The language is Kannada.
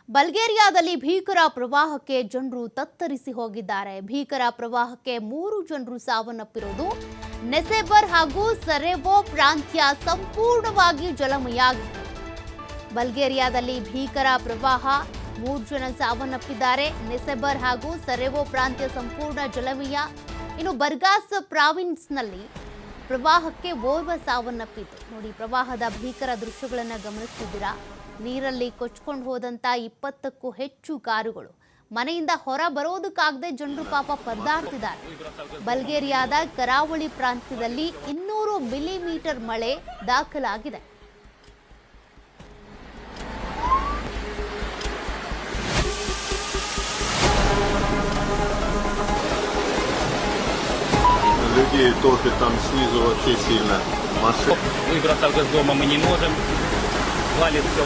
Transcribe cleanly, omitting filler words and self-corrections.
ಬಲ್ಗೇರಿಯಾದಲ್ಲಿ ಭೀಕರ ಪ್ರವಾಹಕ್ಕೆ ಜನರು ತತ್ತರಿಸಿ ಹೋಗಿದ್ದಾರೆ. ಭೀಕರ ಪ್ರವಾಹಕ್ಕೆ 3 ಜನರು ಸಾವನ್ನಪ್ಪಿರುವುದು. ನೆಸೆಬರ್ ಹಾಗೂ ಸರೆವೊ ಪ್ರಾಂತ್ಯ ಸಂಪೂರ್ಣವಾಗಿ ಜಲಮಯ ಆಗಿದೆ. ಬಲ್ಗೇರಿಯಾದಲ್ಲಿ ಭೀಕರ ಪ್ರವಾಹ 3 ಜನ ಸಾವನ್ನಪ್ಪಿದ್ದಾರೆ. ನೆಸೆಬರ್ ಹಾಗೂ ಸರೆವೊ ಪ್ರಾಂತ್ಯ ಸಂಪೂರ್ಣ ಜಲಮಯ. ಇನ್ನು ಬರ್ಗಾಸ್ ಪ್ರಾವಿನ್ಸ್ನಲ್ಲಿ ಪ್ರವಾಹಕ್ಕೆ ಓರ್ವ ಸಾವನ್ನಪ್ಪಿತು. ನೋಡಿ, ಪ್ರವಾಹದ ಭೀಕರ ದೃಶ್ಯಗಳನ್ನು ಗಮನಿಸ್ತಿದ್ದೀರಾ. ನೀರಲ್ಲಿ ಕೊಚ್ಕೊಂಡು ಹೋದಂತ 20ಕ್ಕೂ ಹೆಚ್ಚು ಕಾರುಗಳು. ಮನೆಯಿಂದ ಹೊರ ಬರೋದಕ್ಕಾಗದೆ ಜನರು ಪಾಪ ಪರದಾಡ್ತಿದ್ದಾರೆ. ಬಲ್ಗೇರಿಯಾದ ಕರಾವಳಿ ಪ್ರಾಂತ್ಯದಲ್ಲಿ 200 ಮಿಲಿಮೀಟರ್ ಮಳೆ ದಾಖಲಾಗಿದೆ. Людей топит там снизу вообще сильно. Машины. Выбраться из дома мы не можем. Валит все.